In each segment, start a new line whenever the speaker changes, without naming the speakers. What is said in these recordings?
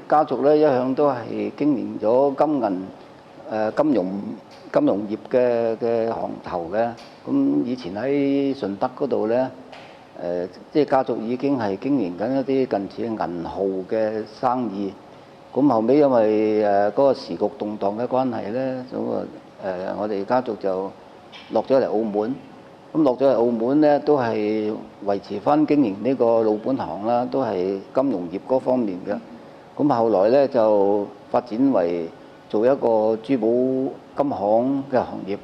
家族咧一向都係經營咗金融業嘅行頭嘅。咁以前喺順德嗰度咧，即係家族已經係經營緊一啲近似銀號嘅生意。咁後尾因為嗰個時局動盪嘅關係咧，咁我哋家族就落咗嚟澳門。咁落咗嚟澳門咧，都係維持翻經營呢個老本行啦，都係金融業嗰方面嘅。咁後來咧就發展為做一個珠寶金行嘅行業，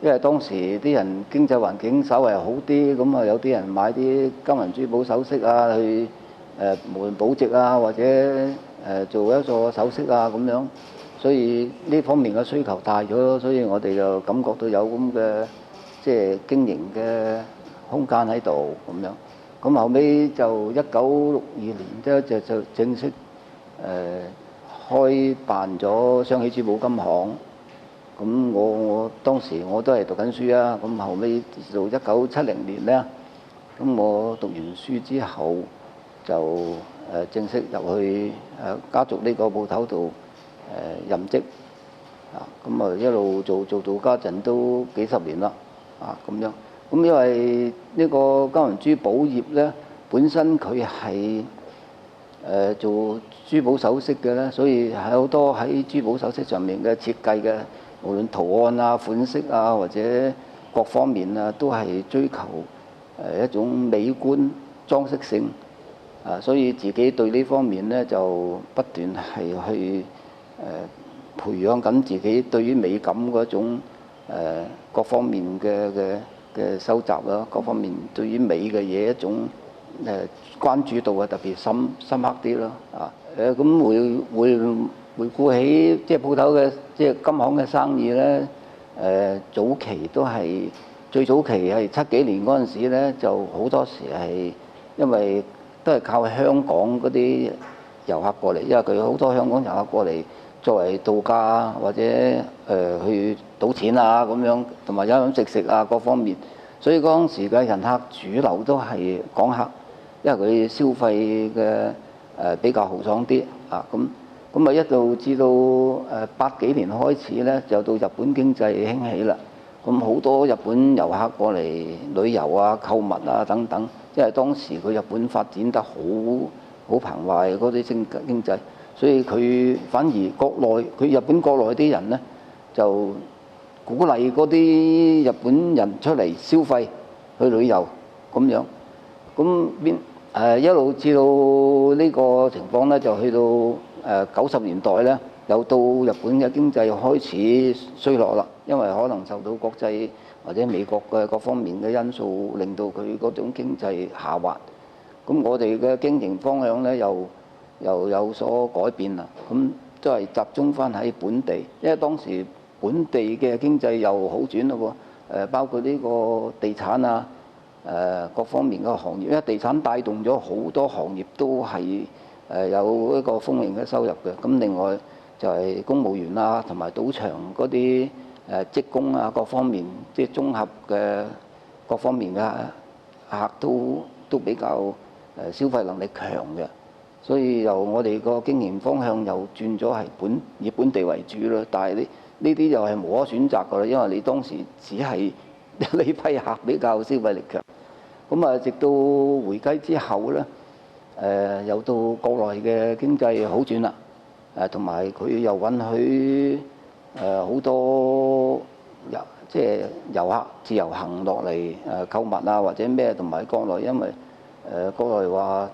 因為當時啲人經濟環境稍為好啲，咁啊有啲人買啲金銀珠寶首飾啊，去無論保值啊，或者做一個首飾啊咁樣，所以呢方面嘅需求大咗，所以我哋就感覺到有咁嘅即係經營嘅空間喺度咁樣。咁後尾就1962年就正式開辦咗雙喜珠寶金行。咁我當時我都係讀緊書啊，咁後尾到1970年咧，咁我讀完書之後就正式入去家族呢個鋪頭度任職啊，咁啊一路做到家陣都幾十年啦啊咁樣。咁因為呢個金銀珠寶業咧，本身佢係做珠寶首飾嘅咧，所以係好多喺珠寶首飾上面嘅設計嘅，無論圖案啊、款式啊或者各方面啊，都係追求一種美觀裝飾性啊，所以自己對呢方面咧就不斷係去培養緊自己對於美感嗰種各方面嘅收集啦，各方面對於美嘅嘢一種關注度啊特別深刻啲咯啊。咁回顧起即係鋪頭嘅即係金行嘅生意咧，早期都係最早期係70幾年嗰陣時咧，就好多時係因為都係靠香港嗰啲遊客過嚟，因為佢好多香港遊客過嚟作為度假或者去賭錢啊咁樣，同埋飲飲食啊各方面，所以嗰陣時嘅人客主流都係港客，因為佢消費嘅比較豪爽啲啊咁啊一路至到80幾年開始咧，就到日本經濟興起啦。咁好多日本遊客過嚟旅遊啊、購物啊等等，因為當時佢日本發展得好澎湃嗰啲經濟，所以佢反而日本國內啲人咧就鼓勵嗰啲日本人出嚟消費去旅遊咁樣。咁一路至到呢個情況咧，就去到90年代咧，又到日本嘅經濟開始衰落啦，因為可能受到國際或者美國嘅各方面嘅因素，令到佢嗰種經濟下滑。咁我哋嘅經營方向咧又有所改變啦。咁都係集中翻喺本地，因為當時本地嘅經濟又好轉咯喎。包括呢個地產啊。各方面嘅行業，因為地產帶動咗好多行業都係有一個豐盈嘅收入嘅。咁另外就係公務員啊，同埋賭場嗰啲職工啊，各方面即係綜合嘅各方面嘅客都比較消費能力強嘅，所以由我哋個經營方向又轉咗係以本地為主咯。但係呢啲又係無可選擇㗎啦，因為你當時只係呢批客比較消費力強。咁啊，直到回歸之後咧，又到國內嘅經濟好轉啦，同埋佢又允許好多即係遊客自由行落嚟購物啊，或者咩，同埋國內因為國內話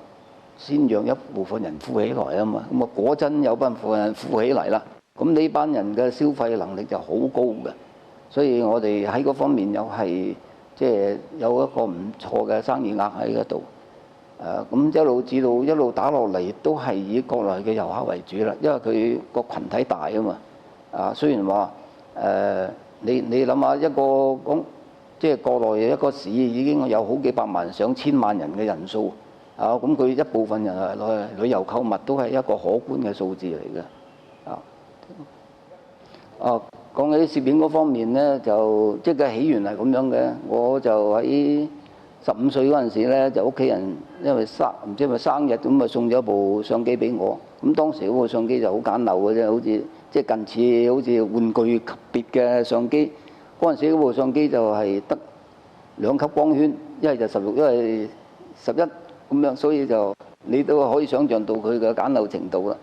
先讓一部分人富起來啊嘛，咁啊果真有班富人富起嚟啦，咁呢班人嘅消費能力就好高嘅，所以我哋喺嗰方面又係。即係有一個唔錯嘅生意額喺嗰度，咁一路打落嚟都係以國內嘅遊客為主啦，因為佢個羣體大啊嘛，雖然話你諗下一個即係國內一個市已經有好幾百萬上千萬人嘅人數，咁佢一部分人係攞嚟旅遊購物都係一個可觀嘅數字嚟嘅，講起攝影嗰方面咧，就即係起源係咁樣嘅。我就喺15歲嗰陣時咧，就屋企人因為唔知係咪生日咁啊，送咗部相機俾我。咁當時嗰部相機就好簡陋嘅啫，好似即係近似好似玩具級別嘅相機。嗰陣時嗰部相機就係得2級光圈，一係就16，一係11咁樣，所以就你都可以想像到佢嘅簡陋程度啦。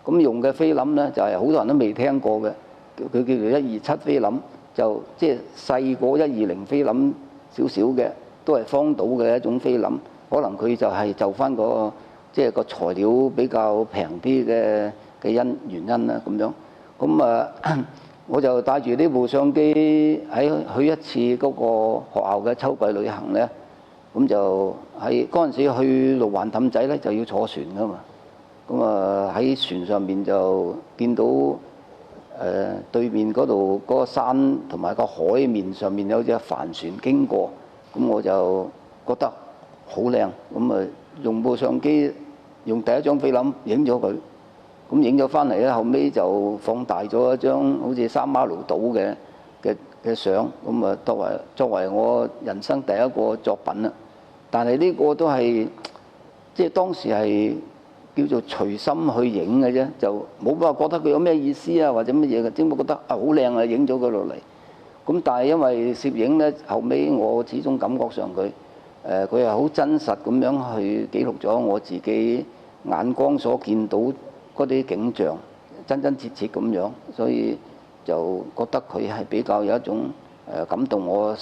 咁用嘅菲林咧就係好多人都未聽過嘅，佢叫做127菲林，就即係細過120菲林少少嘅，都係荒島嘅一種菲林。可能佢就係就翻個即係個材料比較平啲嘅原因啦咁樣。咁我就帶住呢部相機去一次嗰個學校嘅秋季旅行咧，咁就喺嗰陣時去路環氹仔咧就要坐船噶嘛。咁喺船上面就見到對面嗰度嗰個山同埋個海面上面有隻帆船經過，咁我就覺得好靚，咁用部相機用第一張菲林影咗佢，咁影咗翻嚟咧，後尾就放大咗一張好似三馬路島嘅相，咁作為我人生第一個作品啦。但係呢個都係即係當時係叫做隨心去影嘅啫，就冇辦法覺得佢有咩意思啊或者乜嘢嘅，只不過覺得好靚啊，影咗佢落嚟。咁但係因為攝影咧，後尾我始終感覺上佢係好真實咁樣去記錄咗我自己眼光所見到嗰啲景象，真真切切咁樣，所以就覺得佢係比較有一種感動我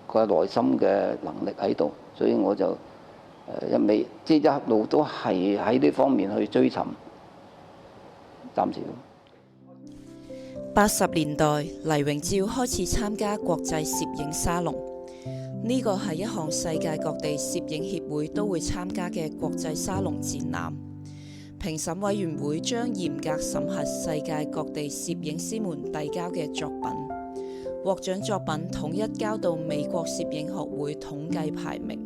個內心嘅能力喺度，所以我就一路都係喺呢方面去追尋，暫時。
80年代，黎榮照開始參加國際攝影沙龍，呢個係一項世界各地攝影協會都會參加嘅國際沙龍展覽。評審委員會將嚴格審核世界各地攝影師們遞交嘅作品，獲獎作品統一交到美國攝影學會統計排名，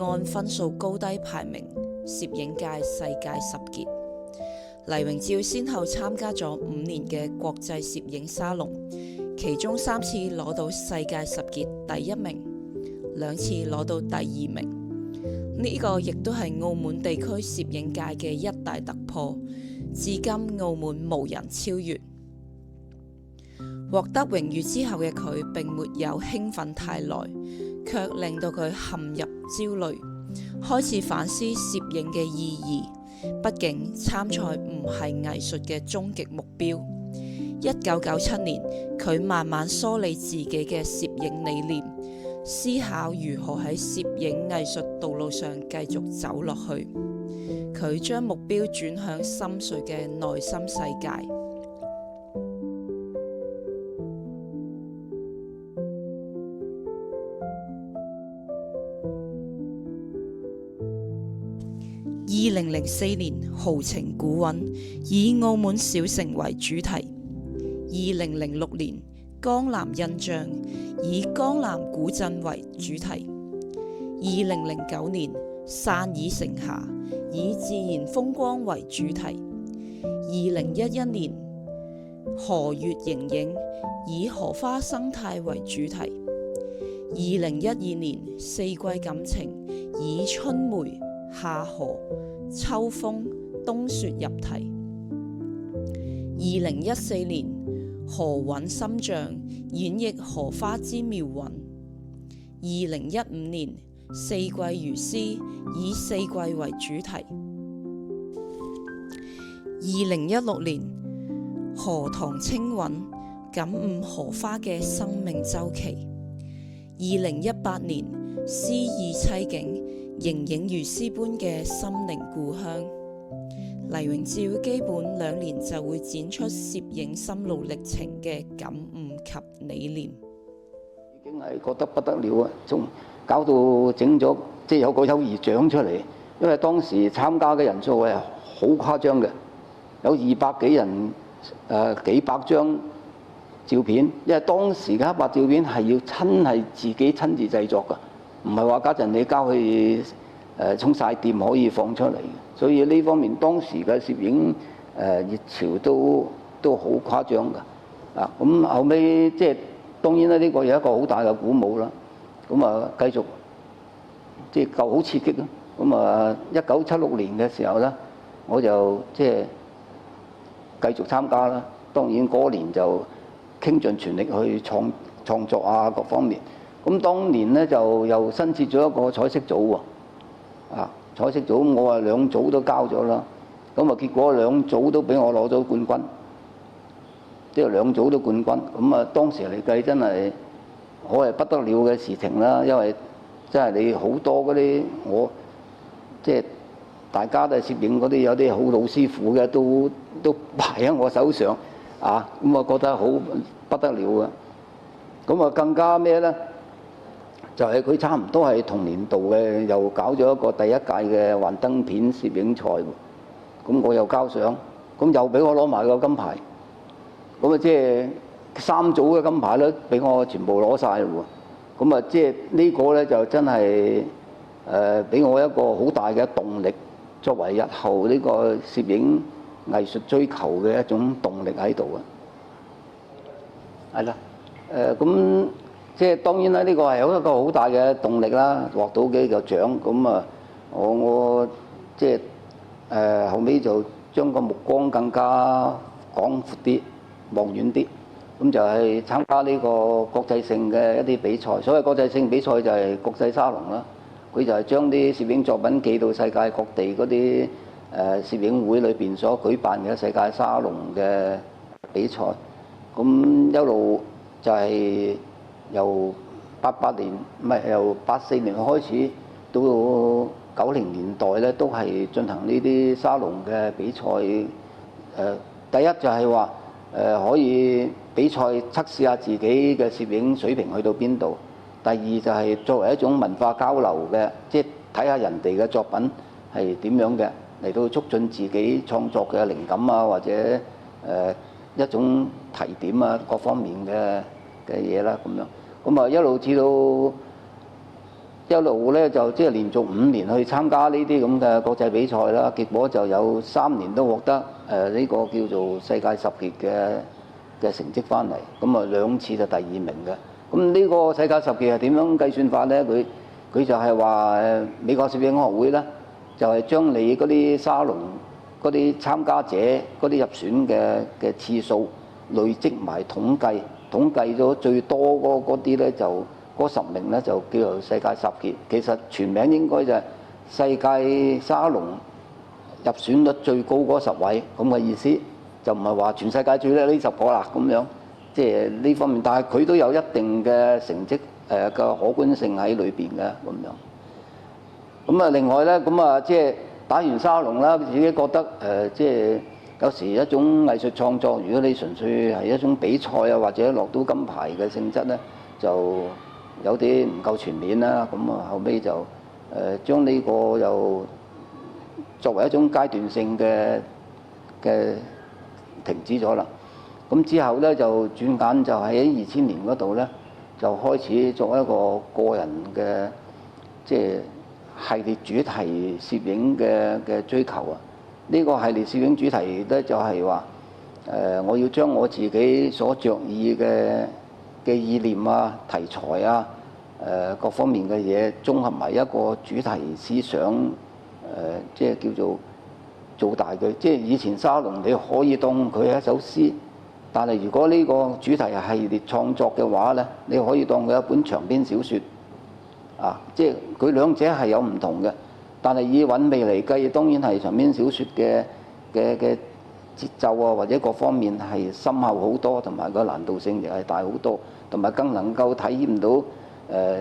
按分數高低排名攝影界世界10傑。黎榮照先後參加咗5年嘅國際攝影沙龍，其中3次攞到世界10傑第1名，2次攞到第2名。呢個亦都係澳門地區攝影界嘅一大突破，至今澳門無人超越。獲得榮譽之後嘅佢並沒有興奮太耐，卻令到佢陷入焦慮，開始反思攝影嘅意義。畢竟參賽唔係藝術嘅終極目標。1997年，佢慢慢梳理自己嘅攝影理念，思考如何喺攝影藝術道路上繼續走落去。佢將目標轉向深邃嘅內心世界。2004年，豪情古韻，以澳門小城為主題。2006年，江南印象，以江南古鎮為主題。2009年，汕尾城下，以自然風光為主題。2011年，荷月形影，以荷花生態為主題。2012年，四季感情，以春梅、夏荷、秋風、冬雪入題。2014年，荷韻心象，演繹荷花之妙韻。2015年，四季如詩，以四季為主題。2016年，荷塘清韻，感悟荷花嘅生命周期。2018年，詩意凄景，形影如詩般嘅心靈故鄉。黎榮照基本2年就會展出攝影心路歷程嘅感悟及理念。
已經係覺得不得了啊！仲搞到整咗即係有個友誼獎出嚟，因為當時參加嘅人數係好誇張嘅，有200幾人，幾百張照片。因為當時嘅黑白照片係要係自己親自製作㗎，唔係話家陣你交去沖曬店可以放出嚟嘅。所以呢方面當時嘅攝影熱潮都好誇張㗎。咁後尾即係當然啦，呢個有一個好大嘅鼓舞啦。咁繼續即係夠好刺激咯。咁1976年嘅時候咧，我就即係繼續參加啦。當然嗰年就傾盡全力去創作啊各方面。咁當年咧就又新設咗一個彩色組喎，彩色組我話兩組都交咗啦，咁啊結果兩組都俾我攞咗冠軍，即係兩組都冠軍。咁啊當時嚟計真係可係不得了嘅事情啦，因為真係你好多嗰啲我即係大家都係攝影嗰啲有啲好老師傅嘅都排喺我手上啊，咁我覺得好不得了嘅。咁啊更加咩咧？就係佢差唔多係同年度嘅，又搞咗一個第一屆嘅幻燈片攝影賽喎。咁我又交上，咁又俾我攞埋個金牌。咁啊即係3組嘅金牌咧，俾我全部攞晒嘞喎。咁啊即係呢個咧就真係俾我一個好大嘅動力，作為日後呢個攝影藝術追求嘅一種動力喺度啊。係啦，咁。即係當然啦，呢個係有一個好大嘅動力啦，獲到幾個獎。咁啊，我即係後尾就將個目光更加廣闊啲、望遠啲，咁就係參加呢個國際性嘅一啲比賽。所謂國際性比賽就係國際沙龍啦，佢就係將啲攝影作品寄到世界各地嗰啲攝影會裏邊所舉辦嘅世界沙龍嘅比賽。咁一路就係由88年唔係由84年開始，到90年代咧，都係進行呢啲沙龍嘅比賽。第一就係話可以比賽測試下自己嘅攝影水平去到邊度。第二就係作為一種文化交流嘅，即係睇下人哋嘅作品係點樣嘅，嚟到促進自己創作嘅靈感啊，或者一種提點啊，各方面嘅嘢啦咁樣。咁啊一路至到一路咧就即係連續5年去參加呢啲咁嘅國際比賽啦，結果就有3年都獲得呢個叫做世界10傑嘅成績翻嚟，咁啊2次就第2名嘅。咁呢個世界10傑係點樣計算法咧？佢就係話美國攝影學會咧，就係將你嗰啲沙龍嗰啲參加者嗰啲入選嘅次數累積埋統計咗最多嗰啲咧，就嗰10名咧就叫做世界10傑。其實全名應該就係世界沙龍入選率最高嗰10位咁嘅意思，就唔係話全世界最叻呢10個啦咁樣。即係呢方面，但係佢都有一定嘅成績嘅可觀性喺裏邊嘅咁樣。咁啊，另外咧，咁啊即係打完沙龍啦，自己覺得即係有時一種藝術創作，如果你純粹係一種比賽啊，或者落到金牌嘅性質咧，就有啲唔夠全面啦。咁啊，後尾就將呢個又作為一種階段性嘅停止咗啦。咁之後咧就轉眼就喺2000年嗰度咧，就開始作一個個人嘅即係系列主題攝影嘅追求啊！呢個系列攝影主題咧就係話我要將我自己所着意嘅意念啊、題材啊、各方面嘅嘢綜合埋一個主題思想，即係叫做做大佢。即係以前沙龍你可以當佢係一首詩，但係如果呢個主題係系列創作嘅話咧，你可以當佢一本長篇小説啊！即係佢兩者係有唔同嘅，但係以韻味嚟計，當然係長篇小説嘅節奏啊，或者各方面係深厚好多，同埋個難度性亦係大好多，同埋更能夠體驗到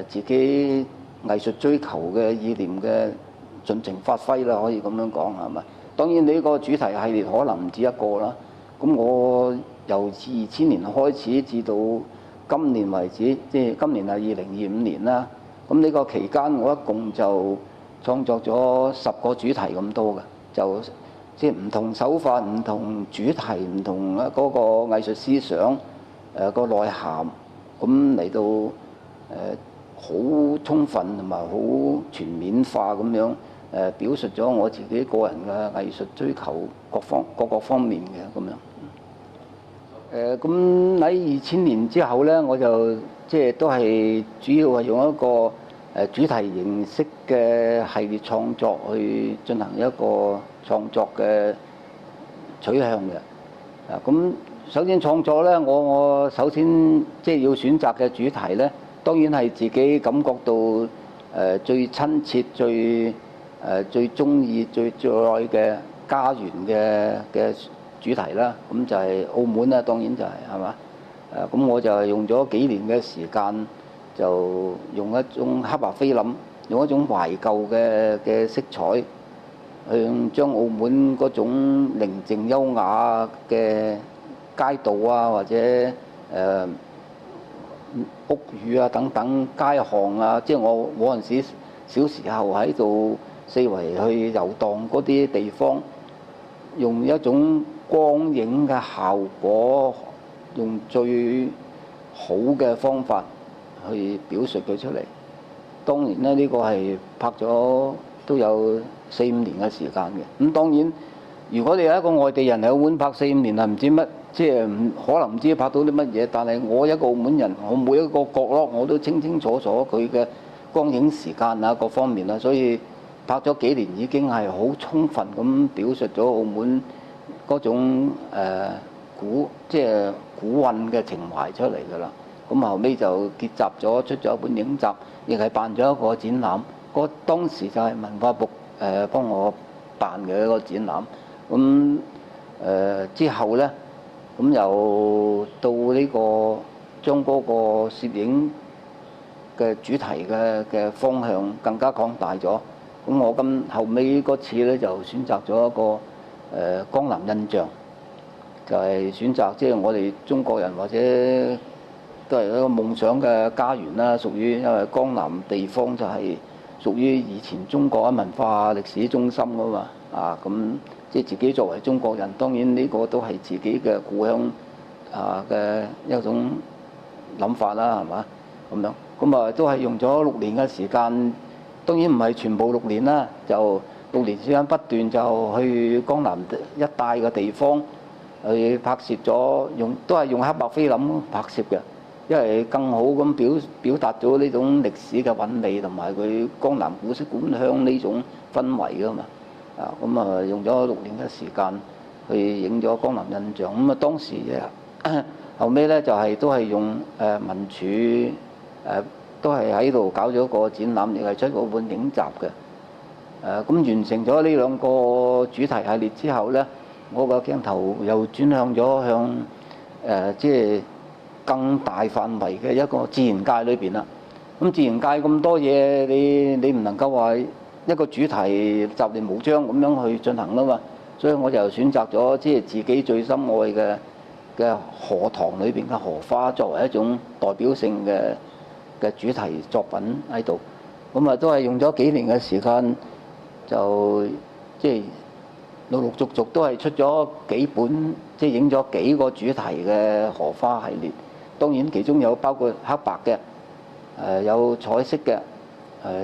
自己藝術追求嘅意念嘅盡情發揮啦，可以咁樣講係咪？當然呢個主題系列可能唔止一個啦。咁我由2000年開始至到今年為止，即係今年係2025年啦。咁呢個期間我一共就創作咗10個主題咁多嘅，就即係唔同手法、唔同主題、唔同嗰個藝術思想個內涵，咁嚟到好充分同埋好全面化咁樣表述咗我自己個人嘅藝術追求各個方面嘅咁樣。咁喺2000年之後咧，我就即係都係主要係用一個主題形式嘅系列創作去進行一個創作嘅取向嘅。咁首先創作咧，我首先即係要選擇嘅主題咧，當然係自己感覺到最親切、最中意、最愛嘅家園嘅主題啦。咁就係澳門啦，當然就係嘛。咁我就用咗幾年嘅時間，就用一種黑白菲林，用一種懷舊嘅色彩，去將澳門嗰種寧靜優雅嘅街道啊，或者屋宇啊等等街巷啊，即係我嗰陣時小時候喺度四圍去遊蕩嗰啲地方，用一種光影嘅效果，用最好嘅方法去表述佢出嚟。當然咧，呢個係拍咗都有4-5年嘅時間嘅。咁當然，如果你係一個外地人喺澳門拍4-5年啊，唔知乜，即係可能唔知拍到啲乜嘢。但係我一個澳門人，我每一個角落我都清清楚楚佢嘅光影時間啊各方面啊，所以拍咗幾年已經係好充分咁表述咗澳門嗰種即係古韻嘅情懷出嚟㗎啦。咁後尾就結集咗出咗一本影集，亦係辦咗一個展覽。當時就係文化部幫我辦嘅一個展覽。咁之後呢，咁又到呢個將嗰個攝影嘅主題嘅方向更加擴大咗。咁我後尾嗰次呢，就選擇咗一個江南印象，就係選擇即係我哋中國人或者都係一個夢想嘅家園啦。屬於因為江南地方就係屬於以前中國嘅文化歷史中心㗎嘛。咁即係自己作為中國人，當然呢個都係自己嘅故鄉嘅一種諗法啦，係嘛咁樣。咁都係用咗6年嘅時間，當然唔係全部6年啦，就6年時間不斷就去江南一帶嘅地方去拍攝咗，都係用黑白菲林拍攝嘅，因為更好咁表達咗呢種歷史嘅韻味同埋佢江南古色古香呢種氛圍㗎嘛。咁用咗6年嘅時間去影咗江南印象。咁當時後尾咧就係都係用民署都係喺度搞咗個展覽，亦係出嗰本影集嘅。咁完成咗呢2個主題系列之後咧，我個鏡頭又轉向咗向即係更大範圍嘅一個自然界裏邊啦。咁自然界咁多嘢，你唔能夠話一個主題雜亂無章咁樣去進行啦嘛。所以我就選擇咗即係自己最深愛嘅荷塘裏邊嘅荷花作為一種代表性嘅主題作品喺度。咁都係用咗幾年嘅時間，就即係陸陸續續都係出咗幾本，即係影咗幾個主題嘅荷花系列。當然其中有包括黑白嘅，有彩色嘅，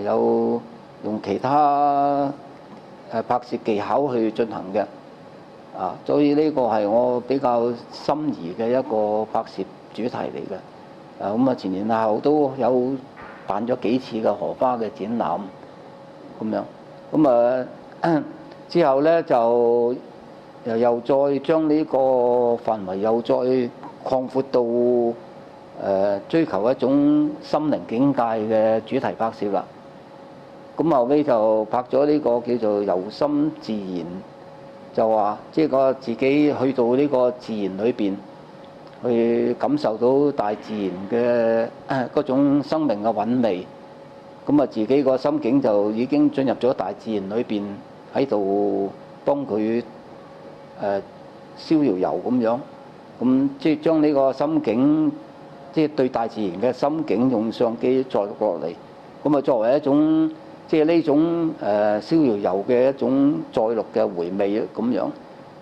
有用其他拍攝技巧去進行嘅。所以呢個係我比較心儀嘅一個拍攝主題嚟嘅。咁前前後後都有辦咗幾次嘅荷花嘅展覽咁樣。咁之後呢，就又再將呢個範圍又再擴闊到追求一種心靈境界嘅主題拍攝啦。咁後尾就拍咗呢個叫做遊心自然，就話即係個自己去到呢個自然裏邊，去感受到大自然嘅嗰種生命嘅韻味。咁自己個心境就已經進入咗大自然裏邊，喺度幫佢逍遙遊咁樣。咁即係將呢個心境，即係對大自然嘅心境，用相機載錄落嚟。咁作為一種即係呢種逍遙遊嘅一種載錄嘅回味咁樣。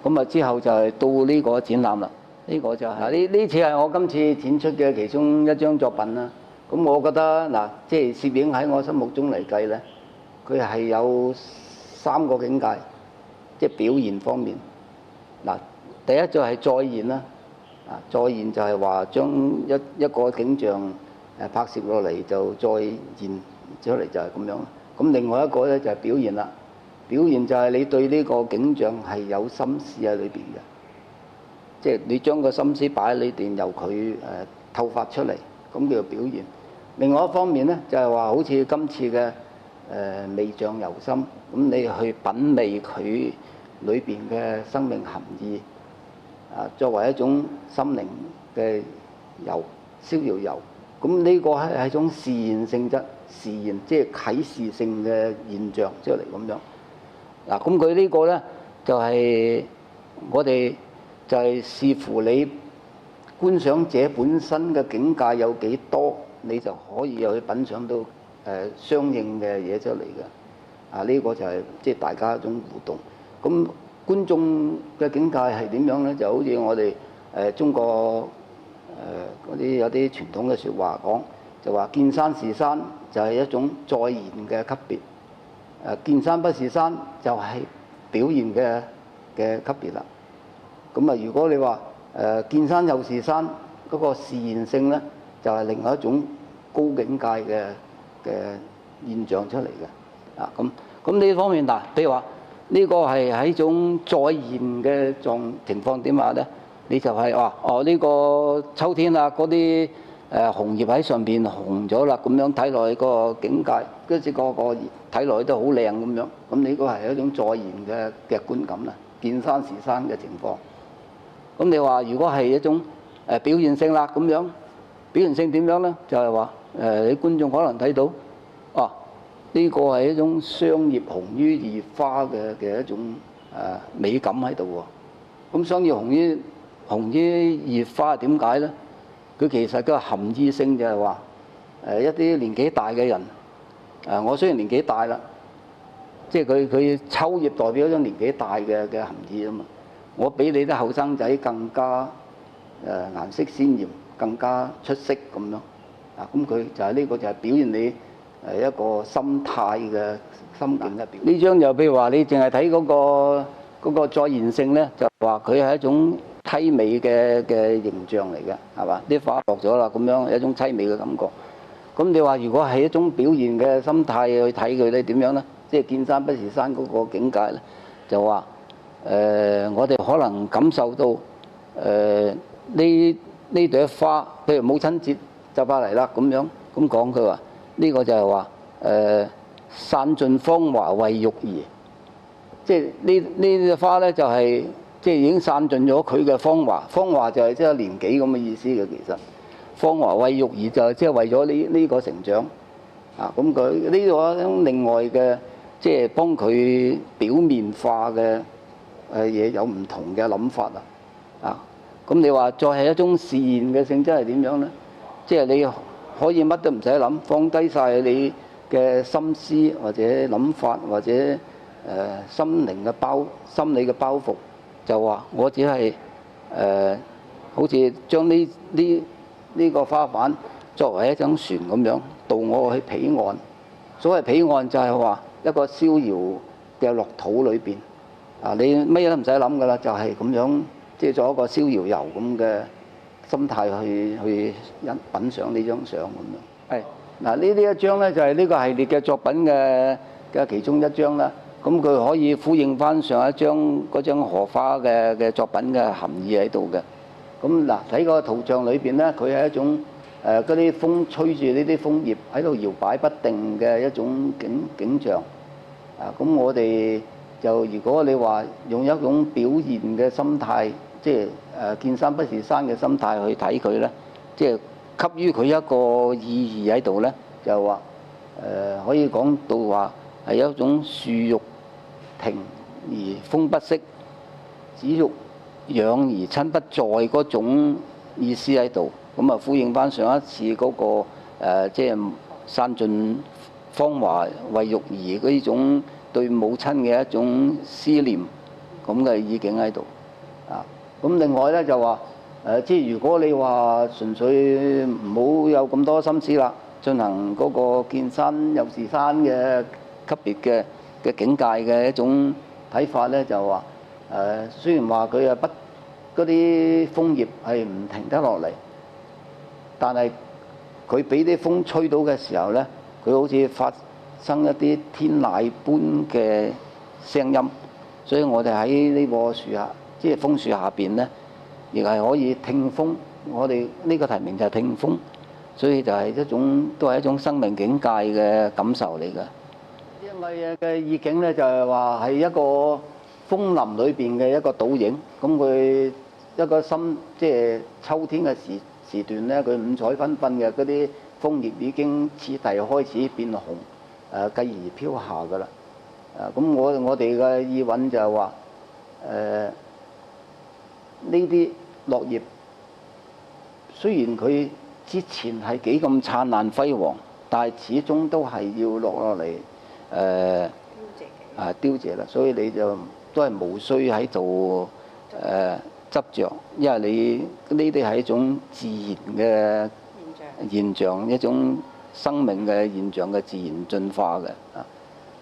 咁之後就係到呢個展覽啦。呢個就係呢次係我今次展出嘅其中一張作品啦。咁我覺得即係攝影喺我心目中嚟計咧，佢係有3個境界，即係表現方面。第一就係再現啦。再現就係話將一個景象拍攝落嚟就再現出嚟，就係咁樣。咁另外一個咧就係表現啦。表現就係你對呢個景象係有心思喺裏邊嘅，即係你將個心思擺喺裏邊，由佢透發出嚟，咁叫做表現。另外一方面咧，就係話好似今次嘅味醬油心，咁你去品味佢裏邊嘅生命含義，作為一種心靈嘅油，逍遙油。咁呢個係一種示現性質，示現即係啟示性嘅現象出嚟咁樣。嗱，咁佢呢個咧就係我哋就係視乎你觀賞者本身嘅境界有幾多，你就可以有去品嚐到相應嘅嘢出嚟嘅。呢個就係即係大家一種互動。咁觀眾嘅境界係點樣咧？就好似我哋中國嗰啲有啲傳統嘅説話講，就話見山是山就係一種再現嘅級別。見山不是山就係表現嘅級別啦。咁啊，如果你話見山又是山嗰個示現性咧，就係另外一種高境界嘅現象出嚟嘅。咁呢方面嗱，譬如話呢個係喺種再現嘅情況點下咧，你就係話呢個秋天啊，嗰啲紅葉喺上邊紅咗啦，咁樣睇落去個境界，跟住個睇落去都好靚咁樣。咁呢個係一種再現嘅觀感啦，見山是山嘅情況。咁你話如果係一種表現性啦，咁樣表現性點樣咧？就係話你觀眾可能睇到呢個係一種霜葉紅於葉花嘅一種美感喺度喎。咁霜葉紅於葉花點解咧？佢其實個含義性就係話一啲年紀大嘅人，我雖然年紀大啦，即係佢秋葉代表一種年紀大嘅含義啊嘛。我比你啲後生仔更加顏色鮮豔，更加出色咁樣。咁佢就係呢個就係表現你一個心態嘅心境嘅表現。呢張就譬如話你淨係睇嗰個再現性咧，就話佢係一種淒美嘅形象嚟嘅，係嘛？啲花落咗啦，咁樣有一種淒美嘅感覺。咁你話如果係一種表現嘅心態去睇佢咧，點樣咧？即係見山不是山嗰個境界咧，就話我哋可能感受到呢朵花，譬如母親節就快嚟啦，咁樣咁講佢話呢個就係話散盡芳華為玉兒，即係呢朵花咧就係即係已經散盡咗佢嘅芳華，芳華就係即係年紀咁嘅意思嘅。其實芳華為玉兒就係即係為咗呢個成長咁佢呢個另外嘅即係幫佢表面化嘅嘢有唔同嘅諗法咁你話再係一種示現嘅性質係點樣咧？即係你可以乜都唔使諗，放低晒你嘅心思或者諗法或者心理嘅包袱，就話我只係好似將呢個花瓣作為一張船咁樣渡我去彼岸。所謂彼岸就係話一個逍遙嘅樂土裏邊你乜嘢都唔使諗噶啦，就係咁樣即係做一個逍遙遊咁嘅心態去品嚐呢張相咁樣。係呢一張咧就係呢個系列嘅作品嘅其中一張啦。咁佢可以呼應翻上一張嗰張荷花嘅作品嘅含義喺度嘅。咁喺個圖像裏邊咧，佢係一種嗰啲風吹住呢啲楓葉喺度搖擺不定嘅一種景象。咁我哋就如果你話用一種表現嘅心態，即係見山不是山嘅心態去睇佢咧，即係給予佢一個意義喺度咧，就話可以講到話係一種樹欲停而風不息，子欲養而親不在嗰種意思喺度。咁呼應翻上一次嗰個即係散盡芳華為玉兒嗰種對母親嘅一種思念咁嘅意境喺度咁另外咧就話即係如果你話純粹唔好有咁多心思啦，進行嗰個見山又是山嘅級別嘅境界嘅一種睇法咧，就話雖然話佢嗰啲楓葉係唔停得落嚟，但係佢俾啲風吹到嘅時候咧，佢好似發生一啲天籟般嘅聲音，所以我哋喺呢棵樹下，即係楓樹下邊咧，亦係可以聽風。我哋呢個題名就係聽風，所以就係都係一種生命境界嘅感受嚟嘅。因為嘅意境咧就係話係一個楓林裏邊嘅一個倒影，咁佢一個即係秋天嘅時段咧，佢五彩繽紛嘅嗰啲楓葉已經次第開始變紅，繼而飄下㗎啦。咁我哋嘅意韻就係話呢啲落葉雖然佢之前係幾咁燦爛輝煌，但係始終都係要落嚟凋謝啦。所以你就都係無需喺度執着，因為你呢啲係一種自然嘅現象，一種生命嘅現象嘅自然進化嘅。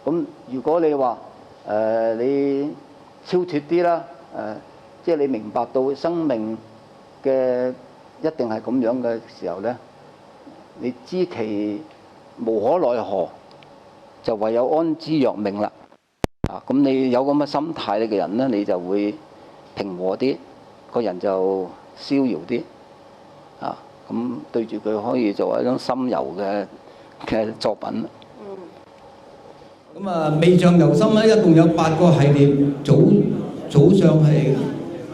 咁如果你話你超脫啲啦，即係你明白到生命嘅一定係咁樣嘅時候咧，你知其無可奈何，就唯有安之若命啦。咁你有咁嘅心態嘅人咧，你就會平和啲，個人就逍遙啲。咁對住佢可以做一種心柔嘅作品。
咁啊，微象由心咧，一共有8個系列組上係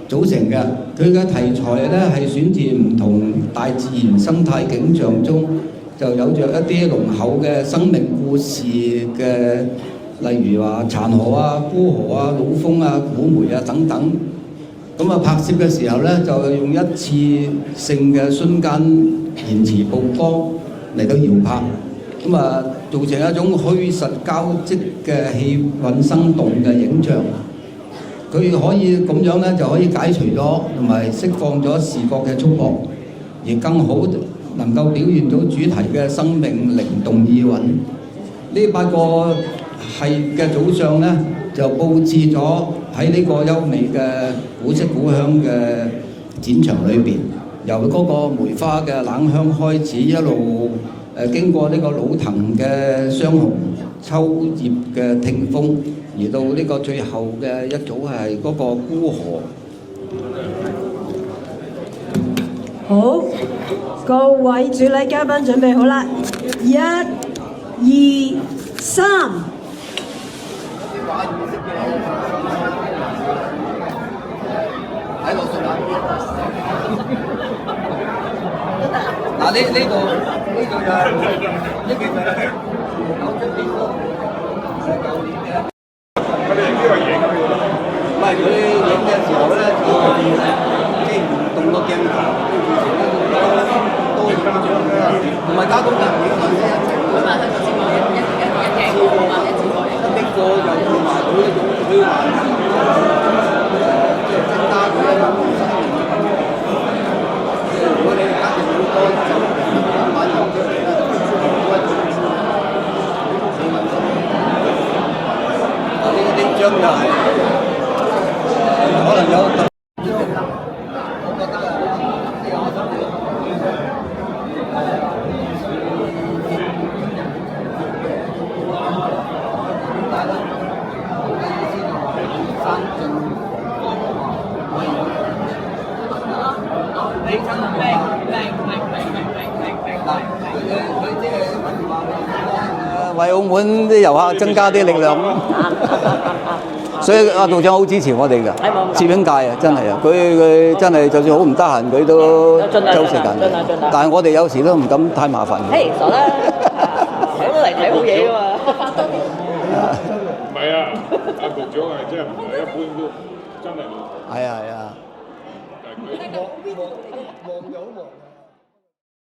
組成嘅。佢嘅題材咧係選自唔同大自然生態景象中，就有着一啲濃厚嘅生命故事嘅，例如話殘荷啊、孤荷啊、老楓啊、古梅啊等等。咁啊，拍攝嘅時候咧，就用一次性嘅瞬間延遲曝光嚟到搖拍。咁啊，造成一種虛實交織嘅氣韻生動嘅影像。佢可以咁樣咧，就可以解除咗同埋釋放咗視覺嘅束縛，而更好能夠表現到主題嘅生命靈動意韻。呢8個係嘅組相咧，就佈置咗喺呢個優美嘅古色古香嘅展場裏邊，由嗰個梅花嘅冷香開始，一路經過呢個老藤嘅雙紅、秋葉嘅聽風，而到呢個最後嘅一組係嗰個孤荷。
好，各位主禮嘉賓準備好啦，1、2、3。
嗱，呢度就呢邊就有出邊咯，係舊年嘅。佢哋呢個影，唔係佢影嘅時候咧，即係唔動個鏡頭，都影張嘅，唔係加工嘅，佢話係個節目一鏡過嘛，一次過影。一個就同埋佢話即係增加佢一種生命嘅感覺。如果你加入好多就慢慢有出嚟啦，都係做死民生。呢張就係可能有。我覺得為澳門啲遊客增加啲力量，所以阿道長好支持我哋㗎，攝影界啊，真係啊，佢真係就算好唔得閒，佢都周時間。但係我哋有時都唔敢太麻煩。
嘿，傻啦，咁都嚟睇好嘢㗎嘛。
唔係啊，阿局長係真係唔係一般都真係。
係啊係啊。
但係佢望就好忙。